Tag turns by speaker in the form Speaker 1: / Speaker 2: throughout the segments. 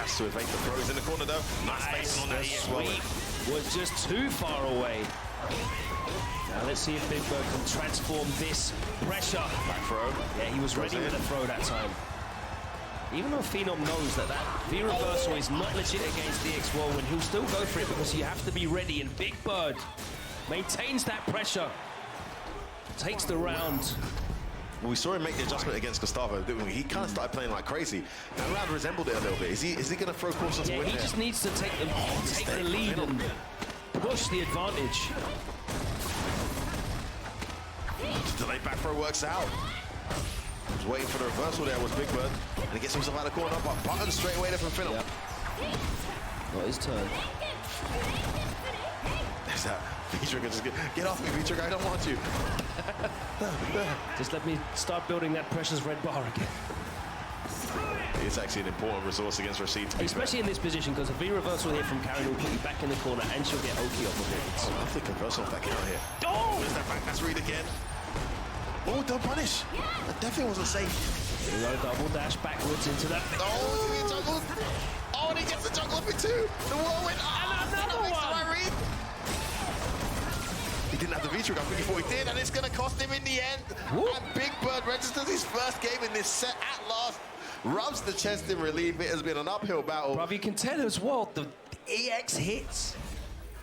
Speaker 1: Has to evade the throws in the corner though. Nice spacing on that EX
Speaker 2: sweep was just too far away. Now let's see if Big Bird can transform this pressure.
Speaker 1: Back throw.
Speaker 2: Yeah, he was ready with a throw that time. Even though Phenom knows that V reversal is not legit against the EX whirlwind, he'll still go for it because you have to be ready, and Big Bird maintains that pressure. Takes the round.
Speaker 1: We saw him make the adjustment against Gustavo, didn't we? He kind of started playing like crazy. That round resembled it a little bit. Is he going to throw caution to win
Speaker 2: he
Speaker 1: there?
Speaker 2: just needs to take the lead and push the advantage.
Speaker 1: Delayed back throw works out. Was waiting for the reversal there, was Big Bird. And he gets himself out of the corner, but button straight away there from Phenom.
Speaker 2: Yep. Not his turn.
Speaker 1: There's that. V-Trigger, just get off me, V-Trigger, I don't want you.
Speaker 2: Just let me start building that precious red bar again.
Speaker 1: It's actually an important resource against Rashid, to be
Speaker 2: especially
Speaker 1: fair.
Speaker 2: In this position, because a V reversal here from Karen will put you back in the corner and she'll get Oki off of it.
Speaker 1: I love the conversion of that counter here.
Speaker 2: Oh!
Speaker 1: There's that back pass read again. Oh, don't punish. That definitely wasn't safe.
Speaker 2: You know, double dash backwards into that.
Speaker 1: Oh, he's going to get juggled. Oh, and he gets the juggle off it too. The whirlwind.
Speaker 2: And another one.
Speaker 1: He didn't have the V-trigger, I think he thought he did, and it's going to cost him in the end.
Speaker 2: Whoop.
Speaker 1: And Big Bird registers his first game in this set at last. Rubs the chest in relief. It has been an uphill battle.
Speaker 2: Bruv, you can tell as well, the EX hits.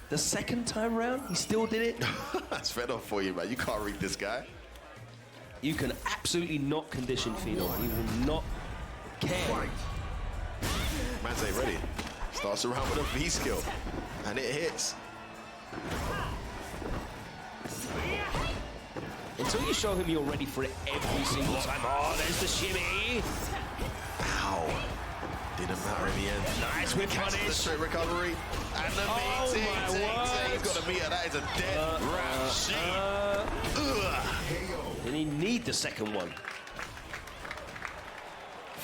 Speaker 2: The second time round, he still did it.
Speaker 1: That's fed up for you, man. You can't read this guy.
Speaker 2: You can absolutely not condition Phenom. He will not care.
Speaker 1: Man's ain't ready. Starts around with a V skill, and it hits.
Speaker 2: Until you show him you're ready for it every single time. Oh, there's the shimmy.
Speaker 1: Ow. Didn't matter in the end.
Speaker 2: Nice whip punish.
Speaker 1: The straight recovery. And the meeting. He's got a meter. That is a dead rat.
Speaker 2: Didn't he need the second one?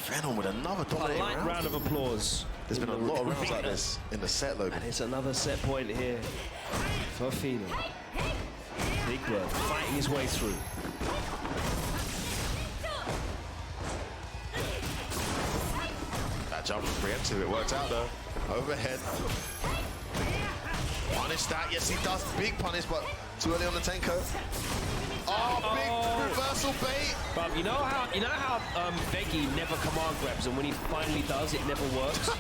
Speaker 1: Phenom with another dominating
Speaker 2: light round of applause.
Speaker 1: There's been a lot of rounds like this in the set, Logan.
Speaker 2: And it's another set point here for Phenom. Big Bird fighting his way through.
Speaker 1: That jump was preemptive. It worked out though. Overhead. Punish that. Yes, he does. Big punish, but too early on the Tenko. Oh, big reversal bait.
Speaker 2: But you know how Veggie never command grabs, and when he finally does, it never works.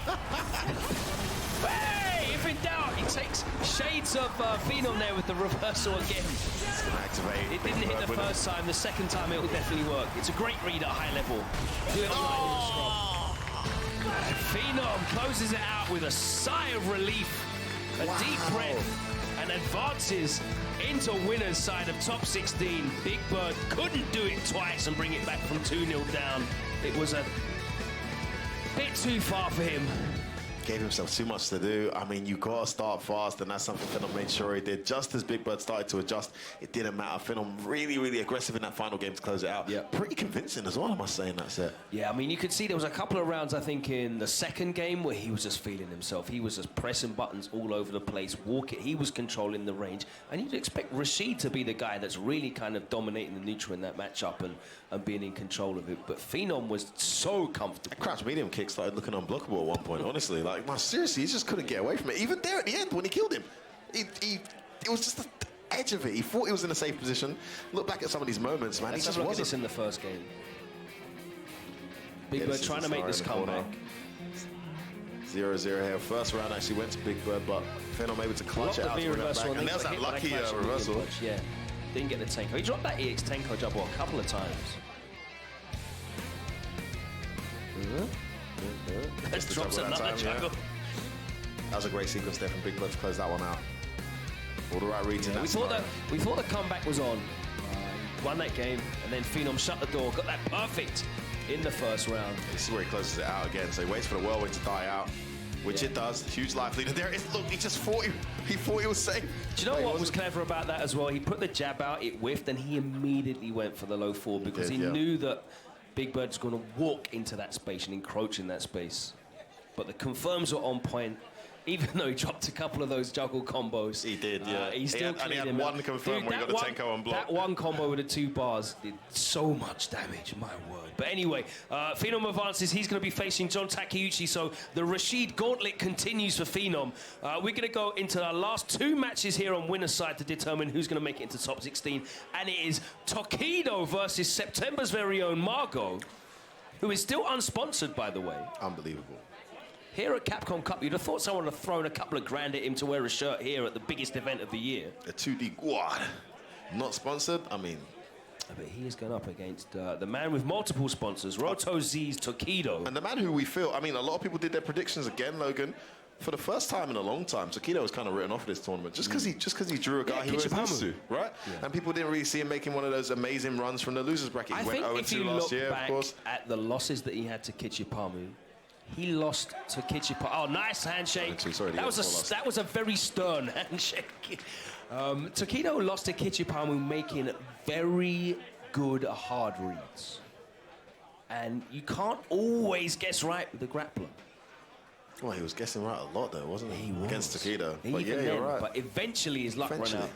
Speaker 2: Hey, if in doubt, he takes shades of Phenom there with the reversal again.
Speaker 1: It's gonna activate.
Speaker 2: It didn't hit the first time. The second time, it will definitely work. It's a great read at high level. Do it online. Phenom closes it out with a sigh of relief, a deep breath, and advances into winner's side of top 16. Big Bird couldn't do it twice and bring it back from 2-0 down. It was a bit too far for him.
Speaker 1: Gave himself too much to do. I mean, you gotta start fast, and that's something Phenom made sure he did. Just as Big Bird started to adjust, it didn't matter. Phenom really, really aggressive in that final game to close it out.
Speaker 2: Yeah.
Speaker 1: Pretty convincing as well, I must say, in that set.
Speaker 2: Yeah, I mean, you could see there was a couple of rounds, I think, in the second game where he was just feeling himself. He was just pressing buttons all over the place, he was controlling the range. And you'd expect Rashid to be the guy that's really kind of dominating the neutral in that matchup and being in control of it. But Phenom was so comfortable.
Speaker 1: That crouch medium kick started looking unblockable at one point, honestly. Like, man, seriously, he just couldn't get away from it. Even there at the end when he killed him, it was just the edge of it. He thought he was in a safe position. Look back at some of these moments, man.
Speaker 2: Let's
Speaker 1: he just
Speaker 2: have a look
Speaker 1: wasn't.
Speaker 2: at this in the first game. Big Bird trying to make this comeback.
Speaker 1: 0-0 here. First round actually went to Big Bird, but Phenom able to clutch it out to bring it back. And there's that lucky reversal.
Speaker 2: Yeah, didn't get the Tenko. He dropped that EX Tenko jumbo a couple of times.
Speaker 1: Just
Speaker 2: drops another juggle.
Speaker 1: Yeah. That was a great sequence there from Big Bird to close that one out. All the right reads in that
Speaker 2: we thought the comeback was on. Won that game, and then Phenom shut the door, got that perfect in the first round.
Speaker 1: This is where he closes it out again, so he waits for the whirlwind to die out, which it does. Huge life leader. There it is. Look, he just thought he thought he was safe.
Speaker 2: Do you know what was clever about that as well? He put the jab out, it whiffed, and he immediately went for the low forward because he knew that Big Bird's going to walk into that space and encroach in that space. But the confirms were on point. Even though he dropped a couple of those juggle combos.
Speaker 1: He did, yeah.
Speaker 2: He still
Speaker 1: and he had
Speaker 2: him
Speaker 1: one
Speaker 2: out.
Speaker 1: confirmed where he got the Tenko on block.
Speaker 2: That one combo with the 2 bars did so much damage, my word. But anyway, Phenom advances. He's going to be facing John Takeuchi, so the Rashid gauntlet continues for Phenom. We're going to go into our last 2 matches here on winner's side to determine who's going to make it into top 16. And it is Tepito versus September's very own Margot, who is still unsponsored, by the way.
Speaker 1: Unbelievable.
Speaker 2: Here at Capcom Cup, you'd have thought someone would have thrown a couple of grand at him to wear a shirt here at the biggest event of the year.
Speaker 1: A 2D quad. Not sponsored, I mean.
Speaker 2: But he is going up against the man with multiple sponsors, Roto Z's Tepito.
Speaker 1: And the man who we feel, I mean, a lot of people did their predictions again, Logan. For the first time in a long time, Tepito was kind of written off of this tournament just because he drew a guy he was used to, right? Yeah. And people didn't really see him making one of those amazing runs from the losers bracket. He went 0-2 last year, of course.
Speaker 2: At the losses that he had to Kichipamu, he lost to Kichipamu. Oh, nice handshake.
Speaker 1: Sorry, that
Speaker 2: was a very stern handshake. Tepito lost to Kichipamu making very good hard reads. And you can't always guess right with the grappler.
Speaker 1: Well, he was guessing right a lot, though, wasn't he? Against Tepito.
Speaker 2: But
Speaker 1: yeah, you're right.
Speaker 2: But eventually his luck ran out.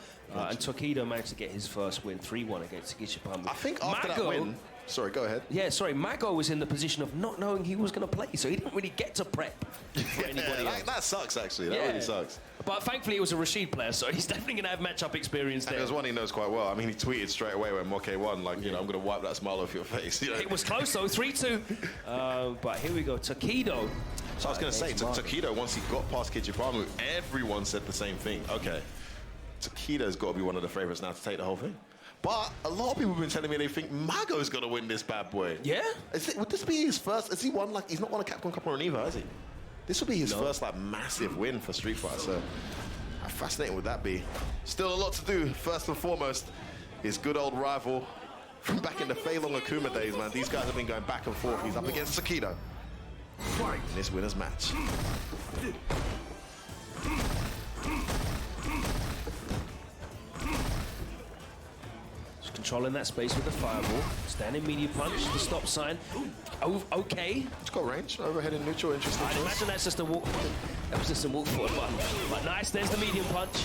Speaker 2: And Tepito managed to get his first win, 3-1 against Kichipamu.
Speaker 1: I think after that win... Sorry, go ahead.
Speaker 2: Yeah, sorry. Mago was in the position of not knowing he was going to play, so he didn't really get to prep for anybody else.
Speaker 1: That sucks, actually. That really sucks.
Speaker 2: But thankfully, it was a Rashid player, so he's definitely going to have matchup experience there.
Speaker 1: And there's one he knows quite well. I mean, he tweeted straight away when Moke won, like, you know, I'm going to wipe that smile off your face. You know?
Speaker 2: It was close, though, 3-2. But here we go. Tepito.
Speaker 1: So I was going to say, Tepito, once he got past Kichipamu, everyone said the same thing. Okay, Tepito's got to be one of the favorites now to take the whole thing. But a lot of people have been telling me they think Mago's going to win this bad boy.
Speaker 2: Yeah?
Speaker 1: Would this be his first? Has he won, like, he's not won a Capcom Cup or either, has he? This would be his first, like, massive win for Street Fighter. So how fascinating would that be? Still a lot to do. First and foremost, his good old rival from back in the Fei Long Akuma days, man. These guys have been going back and forth. He's up against Tepito in this winner's match.
Speaker 2: Controlling that space with the fireball. Standing medium punch, the stop sign. Oh, okay.
Speaker 1: It's got range. Overhead and neutral, interesting
Speaker 2: I
Speaker 1: choice.
Speaker 2: imagine that's just a walk. That was just a walk forward button. But nice, there's the medium punch.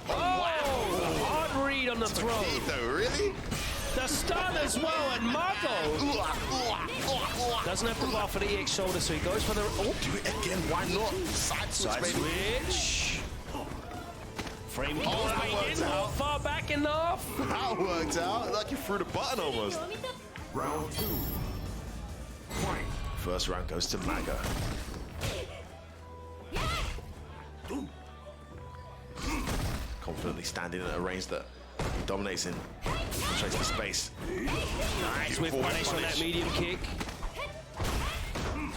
Speaker 2: Oh, wow. Hard read on the throw.
Speaker 1: Tepito, really?
Speaker 2: The stun as well, and Marco doesn't have the bar for the EX shoulder, so he goes for the...
Speaker 1: Oh, do it again, why not? Side
Speaker 2: switch. Frame keeps how far back enough?
Speaker 1: That worked out, like you threw the button almost.
Speaker 3: Round 2. Fight.
Speaker 1: First round goes to Mago. Confidently standing at a range that he dominates in. Penetrates the space.
Speaker 2: Nice with punish on that medium kick.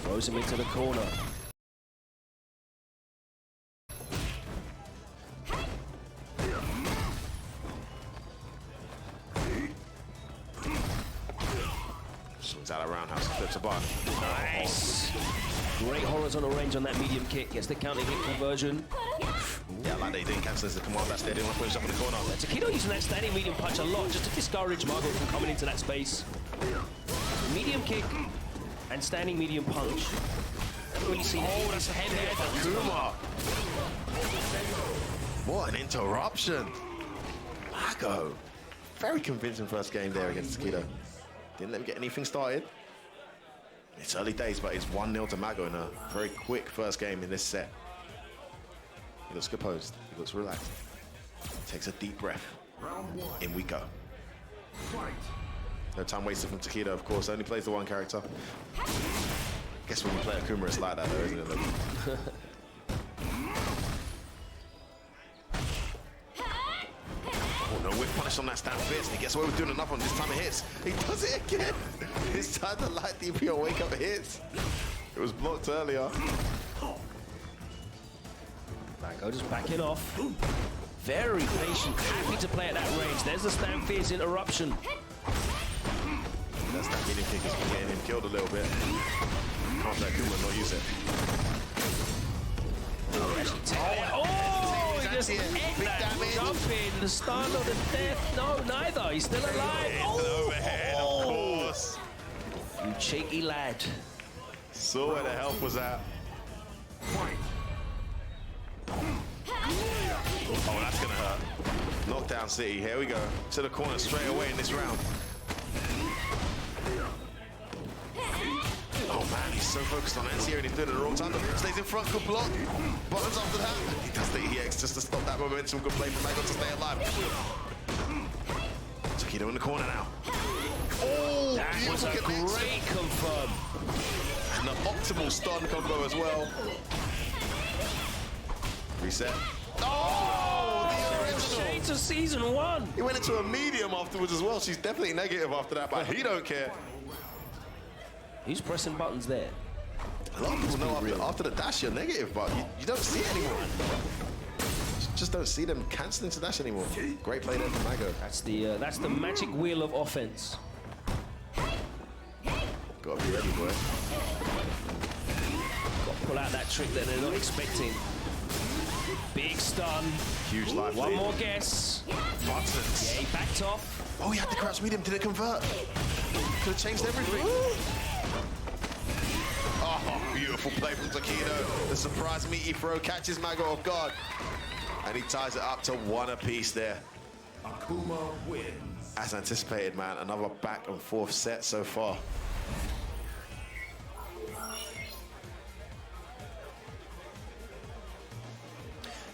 Speaker 2: Throws him into the corner.
Speaker 1: Swings out a roundhouse, flips a bar.
Speaker 2: Nice. Great horizontal range on that medium kick. Gets the counter hit conversion.
Speaker 1: Yeah, like they didn't cancel the command that's there. They want to put up in the corner.
Speaker 2: Tepito using that standing medium punch a lot just to discourage Margot from coming into that space. Medium kick and standing medium punch. Haven't really seen it. That's a head.
Speaker 1: Kuma. What an interruption. Mago. Very convincing first game there against Tepito. Didn't let him get anything started. It's early days, but it's 1-0 to Mago in a very quick first game in this set. He looks composed. He looks relaxed. Takes a deep breath. In we go. No time wasted from Tepito, of course. Only plays the one character. Guess when you play Akuma, it's like that, though, isn't it? Oh, no whip punish on that stand fist. He gets away with doing another one. This time it hits. He does it again. This time the light DPO wake up hits. It was blocked earlier.
Speaker 2: Mago just backing off. Very patient, happy to play at that range. There's the stand fierce interruption.
Speaker 1: That's that medium kick is getting him killed a little bit. Can't let Kuma not use it.
Speaker 2: Oh, he just ate that jumping, the stun or the death. No, neither. He's still alive.
Speaker 1: Oh, overhead, of course.
Speaker 2: You cheeky lad.
Speaker 1: Saw where the help was at. Oh, that's gonna hurt. Knockdown City, here we go. To the corner straight away in this round. Oh man, he's so focused on anti-air and he's doing it at the wrong time. Stays in front, good block. Buttons after that. He does the EX just to stop that momentum. Good play from Mago to stay alive. Tepito in the corner now. Oh,
Speaker 2: That was a great confirm.
Speaker 1: And the optimal stun combo as well. Reset. Oh, the original.
Speaker 2: Shades of season 1.
Speaker 1: He went into a medium afterwards as well. She's definitely negative after that, but he don't care.
Speaker 2: He's pressing buttons there.
Speaker 1: A lot of people know after the dash you're negative, but you don't see it anymore. Just don't see them canceling to dash anymore. Great play there from Mago.
Speaker 2: That's the magic wheel of offense.
Speaker 1: Gotta be ready, boy.
Speaker 2: Got to pull out that trick that they're not expecting. Big stun.
Speaker 1: Huge life
Speaker 2: One
Speaker 1: lead.
Speaker 2: more guess.
Speaker 1: Buttons.
Speaker 2: Yeah, he backed off.
Speaker 1: Oh, he had the crouch medium. Did it convert? Could have changed everything. Oh, beautiful play from Tepito. The surprise meaty throw catches Mago off guard. And he ties it up to 1 apiece there.
Speaker 3: Akuma wins.
Speaker 1: As anticipated, man. Another back and forth set so far.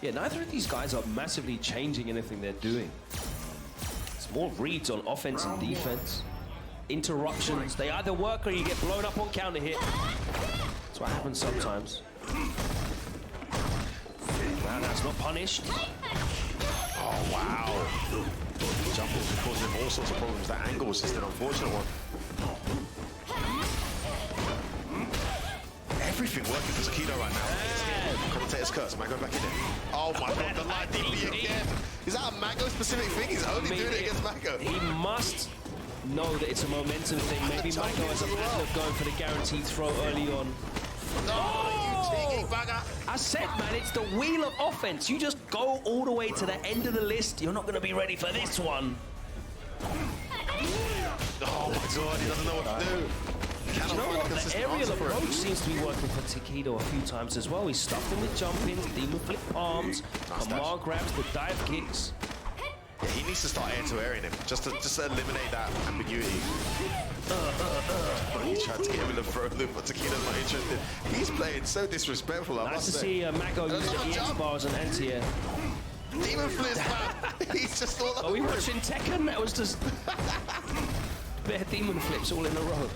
Speaker 2: Yeah, neither of these guys are massively changing anything they're doing. It's more reads on offense and defense. Interruptions. They either work or you get blown up on counter hit. That's what happens sometimes. Man, that's not punished.
Speaker 1: Oh, wow. Jump was causing him all sorts of problems. That angle was just an unfortunate one. Everything working for Tepito right now. Commentator's curse. Mago back in it. Oh my god, the light DP again. Is that a Mago specific thing? He's only doing it against Mago.
Speaker 2: He must know that it's a momentum thing. Maybe Mago has a pattern of going for the guaranteed throw early on.
Speaker 1: Oh, you cheeky bugger.
Speaker 2: I said, man, it's the wheel of offense. You just go all the way to the end of the list. You're not going to be ready for this one.
Speaker 1: Oh my god, he doesn't know what to do.
Speaker 2: You know what? The aerial approach seems to be working for Tepito a few times as well. He stuffed him with jump-ins, demon flip palms, command grabs, the dive kicks.
Speaker 1: Yeah, he needs to start air-to-airing him, just to eliminate that ambiguity. He tried to get him in the throw loop, but Tepito's not interested. He's playing so disrespectful, I must say.
Speaker 2: Nice to see Mago use the EX bar as an anti-air.
Speaker 1: Demon flips, man. He's just all over.
Speaker 2: Are we watching Tekken? That was just bare demon flips all in a row.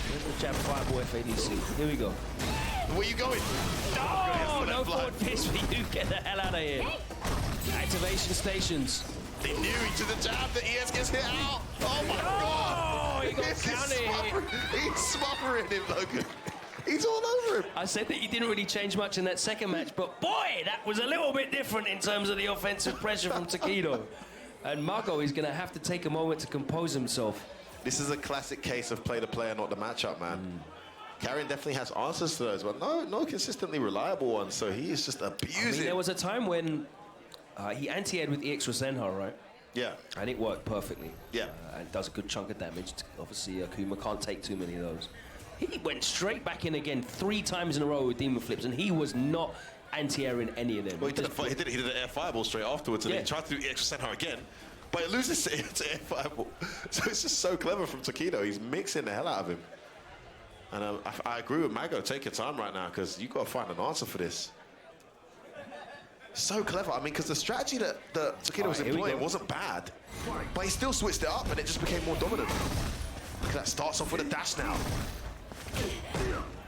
Speaker 2: There's the jab fireball FADC. Here we go.
Speaker 1: Where you going?
Speaker 2: Oh, no forward piss for you. Get the hell out of here. Activation stations.
Speaker 1: He knew to the jab that ES gets hit out. Oh my god.
Speaker 2: He got counted.
Speaker 1: He's smothering him, Logan. He's all over him.
Speaker 2: I said that he didn't really change much in that second match, but boy, that was a little bit different in terms of the offensive pressure from Tepito. And Mago is going to have to take a moment to compose himself.
Speaker 1: This is a classic case of play the player, not the matchup, man. Karrion definitely has answers to those, but no consistently reliable ones, so he is just abusing.
Speaker 2: I mean, there was a time when he anti-aired with EX Rosenha, right?
Speaker 1: Yeah.
Speaker 2: And it worked perfectly.
Speaker 1: Yeah.
Speaker 2: And does a good chunk of damage. Obviously, Akuma can't take too many of those. He went straight back in again 3 times in a row with demon flips, and he was not anti-airing any of them.
Speaker 1: Well, he did an air fireball straight afterwards, and then he tried to do EX Rosenha again, but it loses to air fireball. So it's just so clever from Tepito. He's mixing the hell out of him. And I agree with Mago. Take your time right now, because you've got to find an answer for this. So clever. I mean, because the strategy that Tepito was employing wasn't bad, but he still switched it up, and it just became more dominant. Look at that. Starts off with a dash now.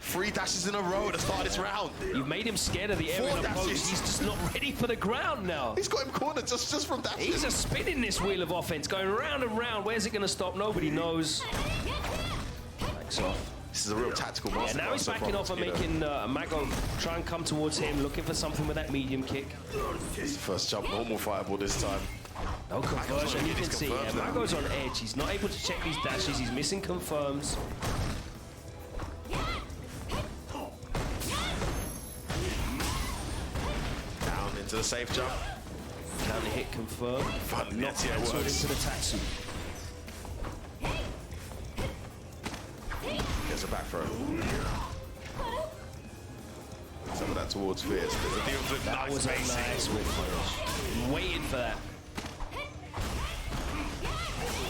Speaker 1: 3 dashes in a row at the start of this round.
Speaker 2: You've made him scared of the aerial approach. He's just not ready for the ground now.
Speaker 1: He's got him cornered just from dashes.
Speaker 2: He's just spinning this wheel of offense, going round and round. Where's it going to stop? Nobody knows. Backs off.
Speaker 1: This is a real tactical masterclass.
Speaker 2: Yeah, now he's backing off and making Mago try and come towards him, looking for something with that medium kick.
Speaker 1: It's the first jump normal fireball this time.
Speaker 2: No conversion, you can see. Yeah, Mago's on edge. He's not able to check these dashes. He's missing confirms.
Speaker 1: Down into the safe jump.
Speaker 2: Counter hit confirmed. Not cancelled into the Tatsu.
Speaker 1: Gets a back throw. Some of that down towards Fierce. There's a deal flip.
Speaker 2: That
Speaker 1: Nice
Speaker 2: was a
Speaker 1: spacing.
Speaker 2: nice whip punish. Waiting for that.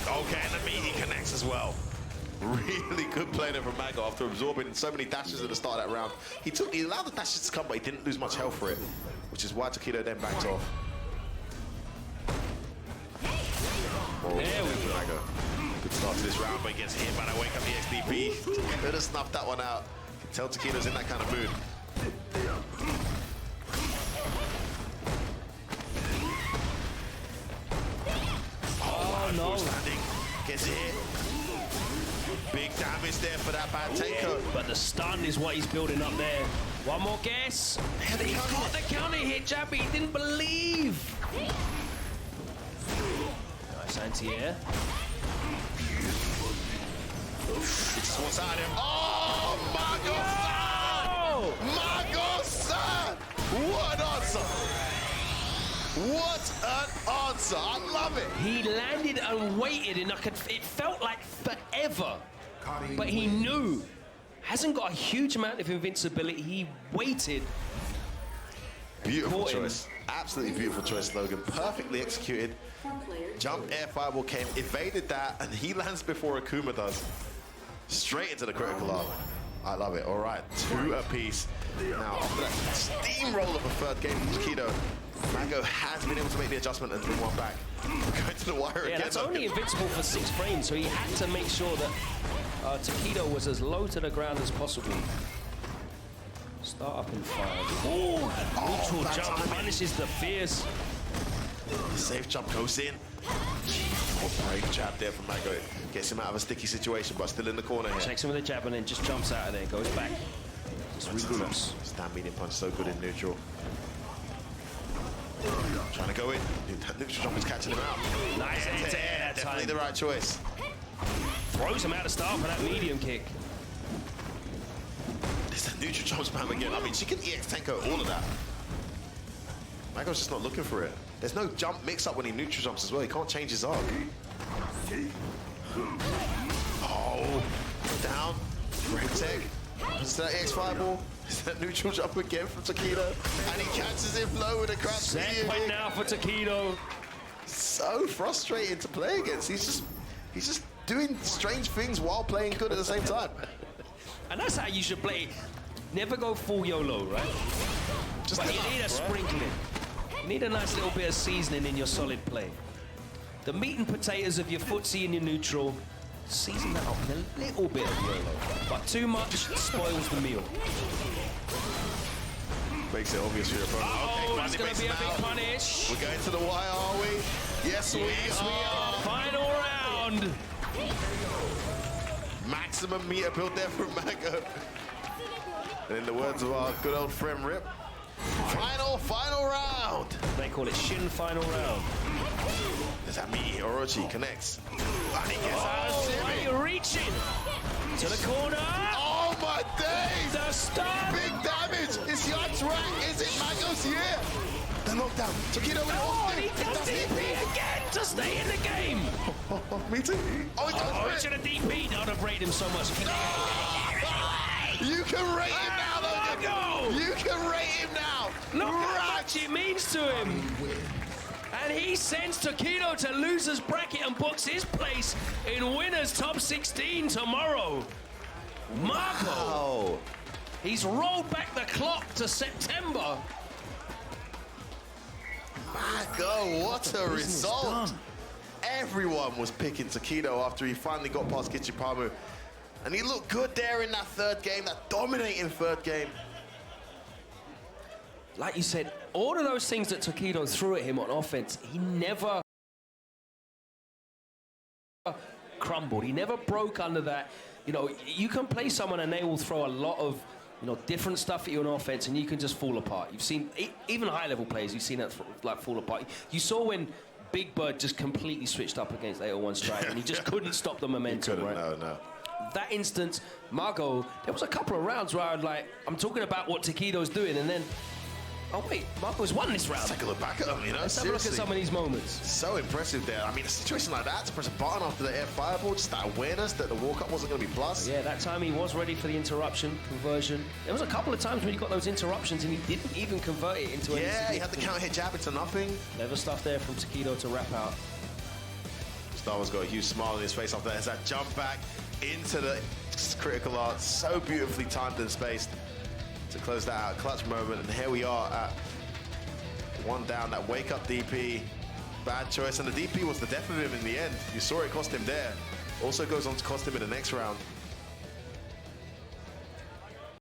Speaker 1: Okay, and the meat he connects as well. Really good play there from Mago after absorbing so many dashes at the start of that round. He allowed the dashes to come, but he didn't lose much health for it, which is why Tepito then backed off. Oh,
Speaker 2: there we go.
Speaker 1: Mago. Good start to this round, but he gets hit by that wake up the XDP. Could have snuffed that one out. You can tell Takedo's in that kind of mood.
Speaker 2: Oh, no.
Speaker 1: Standing. Gets hit. Big damage there for that bad takeover.
Speaker 2: But the stun is what he's building up there. One more guess. He got the counter hit, Jabby. He didn't believe. Nice anti-air.
Speaker 1: Just wants out of him. Oh, Mago-san! Mago-san! What an answer! What an answer! I love it!
Speaker 2: He landed and waited, and it felt like forever. But he knew. Hasn't got a huge amount of invincibility. He waited.
Speaker 1: Beautiful choice. Absolutely beautiful choice, Logan. Perfectly executed. Jump air fireball came, evaded that, and he lands before Akuma does. Straight into the critical arm. I love it. All right, 2 apiece. Now, after that steamroll of a third game from Aikido, Mago has been able to make the adjustment and bring one back. Going to the wire again.
Speaker 2: Yeah, that's only invincible for 6 frames, so he had to make sure that Tepito was as low to the ground as possible. Start up in 5. Oh, neutral jump punishes the Fierce.
Speaker 1: Safe jump goes in. Brave jab there from Mago. Gets him out of a sticky situation, but still in the corner here.
Speaker 2: Checks him with a jab and then just jumps out of there, goes back. Just regroups.
Speaker 1: Stand medium punch so good in neutral. Trying to go in. That neutral jump is catching him out.
Speaker 2: Nice anti-air that
Speaker 1: Definitely
Speaker 2: time.
Speaker 1: the right choice.
Speaker 2: Throws him out of style for that medium kick.
Speaker 1: There's a neutral jump spam again. I mean, she can EX Tenko all of that. Mago's just not looking for it. There's no jump mix-up when he neutral jumps as well. He can't change his arc. Oh, down. Great tech. Is that EX fireball? Is that neutral jump again from Takedo? And he catches him low with a crouch.
Speaker 2: Set point now for Takedo.
Speaker 1: So frustrating to play against. He's just doing strange things while playing good at the same time.
Speaker 2: And that's how you should play. Never go full YOLO, right?
Speaker 1: Just
Speaker 2: but you need a sprinkling. You need a nice little bit of seasoning in your solid play. The meat and potatoes of your footsie and your neutral, season that up with a little bit of YOLO. But too much spoils the meal.
Speaker 1: Makes it obvious for your opponent.
Speaker 2: Oh,
Speaker 1: Okay,
Speaker 2: that's going to be a big punish.
Speaker 1: We're going to the wire, are we? Yes, we are.
Speaker 2: Final round.
Speaker 1: Maximum meter build there from Mago. And in the words of our good old friend Rip, final round.
Speaker 2: They call it Shin final round.
Speaker 1: There's that meaty Orochi connects. And he gets out of
Speaker 2: Why are you reaching? To the corner.
Speaker 1: Oh my days!
Speaker 2: The stun.
Speaker 1: Big damage! Is Yard's right? Is it Mago's year? The knockdown. Takedo with
Speaker 2: Oh,
Speaker 1: it.
Speaker 2: he does DP again to stay in the game.
Speaker 1: Me too. Oh, he
Speaker 2: Oh,
Speaker 1: does
Speaker 2: it should have DP'd. I would have rated him so much.
Speaker 1: You can rate him now, Logan.
Speaker 2: Mago!
Speaker 1: You can rate him now.
Speaker 2: Look how much it means to him. And he sends Takedo to losers bracket and books his place in winners top 16 tomorrow. Mago.
Speaker 1: Oh.
Speaker 2: He's rolled back the clock to September.
Speaker 1: Mago, what a result. Everyone was picking Takedo after he finally got past Kichipamu. And he looked good there in that third game, that dominating third game.
Speaker 2: Like you said, all of those things that Takedo threw at him on offense, he never crumbled. He never broke under that. You know, you can play someone and they will throw a lot of, you know, different stuff at you on offense and you can just fall apart. You've seen, even high-level players, you've seen that like fall apart. You saw when Big Bird just completely switched up against 801 Strike and he just couldn't stop the momentum, right?
Speaker 1: No.
Speaker 2: That instance, Mago, there was a couple of rounds where I'm talking about what Takedo's doing, and then Oh wait, Marco's won this round.
Speaker 1: Let's take a look back at him, you know.
Speaker 2: Let's have a look at
Speaker 1: Seriously.
Speaker 2: some of these moments.
Speaker 1: So impressive there. I mean, a situation like that, to press a button after the air fireball, just that awareness that the walk-up wasn't going to be plus.
Speaker 2: Yeah, that time he was ready for the interruption conversion. There was a couple of times when he got those interruptions and he didn't even convert it into any
Speaker 1: Yeah, he had the counter hit jab into nothing.
Speaker 2: Clever stuff there from Tepito to wrap out.
Speaker 1: Star Wars got a huge smile on his face after that. As that jump back into the critical art, so beautifully timed and spaced to close that out. Clutch moment, and here we are at one down. That wake up DP, bad choice, and the DP was the death of him in the end. You saw it cost him there. Also goes on to cost him in the next round.